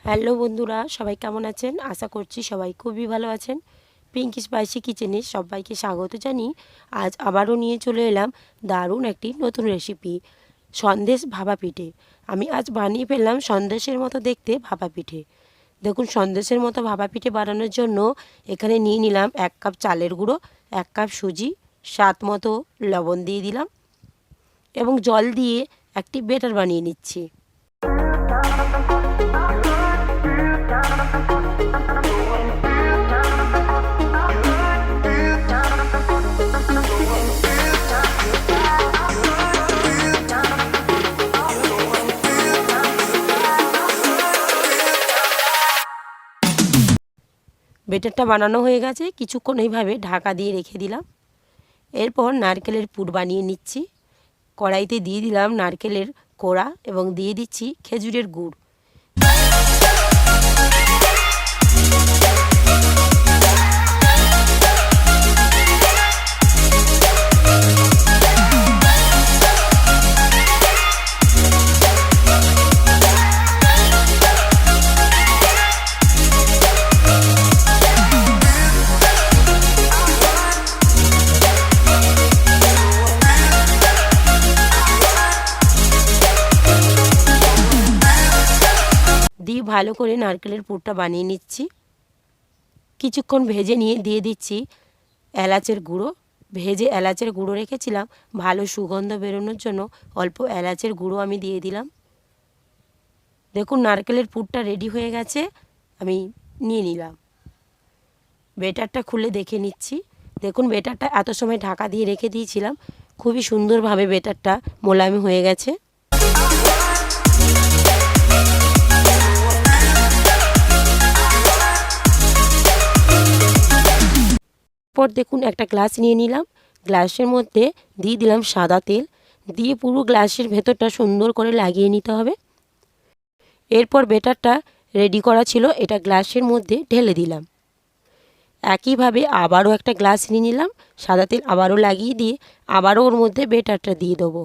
Hello বন্ধুরা, সবাই কেমন আছেন? আশা করছি সবাই খুবই ভালো আছেন। পিঙ্কি স্পাইসি কিচেনে সবাইকে স্বাগত জানিয়ে আজ আবারও নিয়ে চলে এলাম দারুণ একটি নতুন রেসিপি, সন্দেশ ভাপা পিঠে। আমি আজ বানিয়ে ফেললাম সন্দেশের মতো দেখতে ভাপা পিঠে। দেখুন, সন্দেশের মতো ভাপা পিঠে বানানোর জন্য এখানে নিয়ে নিলাম 1 কাপ চালের গুঁড়ো, 1 কাপ সুজি, স্বাদ মতো লবণ দিয়ে দিলাম এবং জল দিয়ে একটি ব্যাটার বানিয়ে নিচ্ছি। ব্যাটারটা বানানো হয়ে গেছে, কিছুক্ষণ এইভাবে ঢাকা দিয়ে রেখে দিলাম। এরপর নারকেলের পুর বানিয়ে নিচ্ছি। কড়াইতে দিয়ে দিলাম নারকেলের কোড়া এবং দিয়ে দিচ্ছি খেজুরের গুড়। দিয়ে ভালো করে নারকেলের পুরটা বানিয়ে নিচ্ছি। কিছুক্ষণ ভেজে নিয়ে দিয়ে দিচ্ছি এলাচের গুঁড়ো। ভেজে এলাচের গুঁড়ো রেখেছিলাম, ভালো সুগন্ধ বেরোনোর জন্য অল্প এলাচের গুঁড়ো আমি দিয়ে দিলাম। দেখুন, নারকেলের পুরটা রেডি হয়ে গেছে, আমি নিয়ে নিলাম। ব্যাটারটা খুলে দেখে নিচ্ছি। দেখুন, ব্যাটারটা এত সময় ঢাকা দিয়ে রেখে দিয়েছিলাম, খুবই সুন্দরভাবে ব্যাটারটা মোলায়েম হয়ে গেছে। পর দেখুন, একটা গ্লাস নিয়ে নিলাম। গ্লাসের মধ্যে দিয়ে দিলাম সাদা তেল, দিয়ে পুরো গ্লাসের ভেতরটা সুন্দর করে লাগিয়ে নিতে হবে। এরপর ব্যাটারটা রেডি করা ছিল, এটা গ্লাসের মধ্যে ঢেলে দিলাম। একইভাবে আবারও একটা গ্লাস নিয়ে নিলাম, সাদা তেল আবারও লাগিয়ে দিয়ে আবারও ওর মধ্যে ব্যাটারটা দিয়ে দেবো।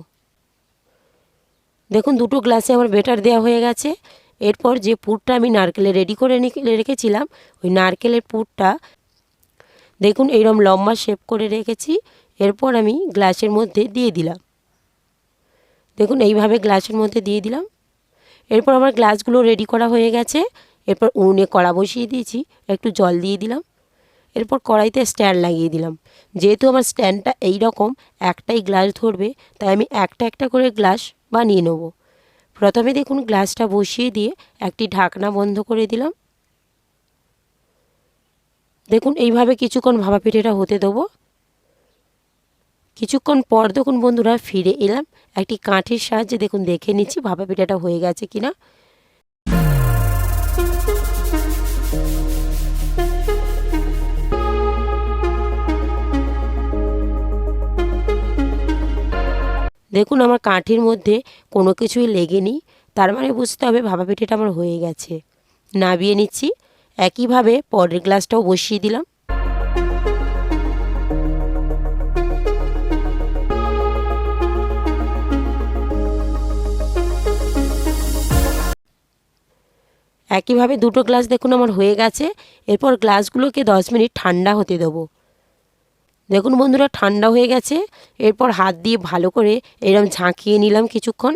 দেখুন, দুটো গ্লাসে আমার ব্যাটার দেওয়া হয়ে গেছে। এরপর যে পুরটা আমি নারকেলে রেডি করে রেখেছিলাম, ওই নারকেলের পুরটা দেখুন এইরকম লম্বা শেপ করে রেখেছি। এরপর আমি গ্লাসের মধ্যে দিয়ে দিলাম। দেখুন, এইভাবে গ্লাসের মধ্যে দিয়ে দিলাম। এরপর আমার গ্লাসগুলো রেডি করা হয়ে গেছে। এরপর উনুনে কড়া বসিয়ে দিয়েছি, একটু জল দিয়ে দিলাম। এরপর কড়াইতে স্ট্যান্ড লাগিয়ে দিলাম। যেহেতু আমার স্ট্যান্ডটা এই রকম একটাই গ্লাস ধরবে, তাই আমি একটা একটা করে গ্লাস বানিয়ে নেব। প্রথমে দেখুন, গ্লাসটা বসিয়ে দিয়ে একটি ঢাকনা বন্ধ করে দিলাম। দেখুন, এইভাবে কিছুক্ষণ ভাপা পিঠেটা হতে দেবো। কিছুক্ষণ পর দেখুন বন্ধুরা, ফিরে এলাম। একটি কাঠির সাহায্যে দেখুন দেখে নিচ্ছি ভাপা পিঠাটা হয়ে গেছে কিনা। দেখুন, আমার কাঠির মধ্যে কোনো কিছুই লেগেনি, তার মানে বুঝতে হবে ভাপা পিঠাটা আমার হয়ে গেছে। নাবিয়ে নিচ্ছি। একইভাবে পরের গ্লাসটাও বসিয়ে দিলাম। একইভাবে দুটো গ্লাস দেখুন আমার হয়ে গেছে। এরপর গ্লাসগুলোকে 10 মিনিট ঠান্ডা হতে দেবো। দেখুন বন্ধুরা, ঠান্ডা হয়ে গেছে। এরপর হাত দিয়ে ভালো করে এরকম ঝাঁকিয়ে নিলাম কিছুক্ষণ।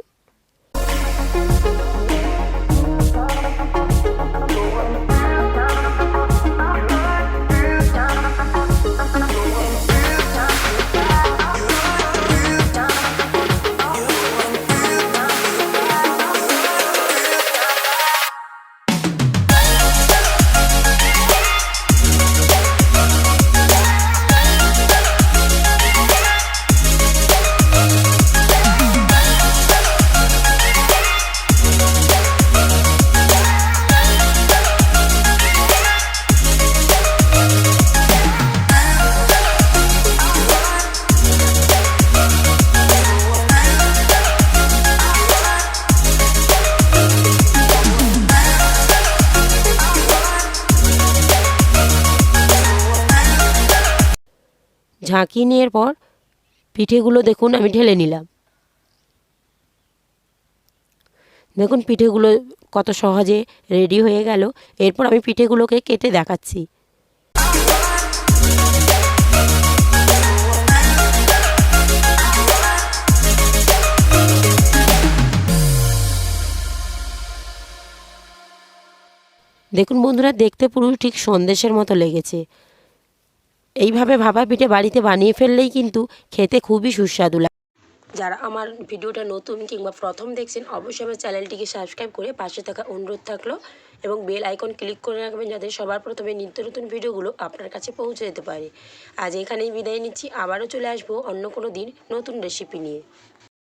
ঝাঁকিয়ে নেওয়ার পর পিঠেগুলো দেখুন আমি ঢেলে নিলাম। দেখুন, পিঠেগুলো কত সহজে রেডি হয়ে গেল। এরপর আমি পিঠেগুলোকে কেটে দেখাচ্ছি। দেখুন বন্ধুরা, দেখতে পুরো ঠিক সন্দেশের মতো লেগেছে। এইভাবে ভাপা পিঠে বাড়িতে বানিয়ে ফেললেই কিন্তু খেতে খুবই সুস্বাদু লাগে। যারা আমার ভিডিওটা নতুন কিংবা প্রথম দেখছেন, অবশ্যই আমার চ্যানেলটিকে সাবস্ক্রাইব করে পাশে থাকা অনুরোধ থাকলো এবং বেল আইকন ক্লিক করে রাখবেন, যাতে সবার প্রথমে নিত্য নতুন ভিডিওগুলো আপনার কাছে পৌঁছে যেতে পারে। আজ এখানেই বিদায় নিচ্ছি, আবারও চলে আসবো অন্য কোনো দিন নতুন রেসিপি নিয়ে।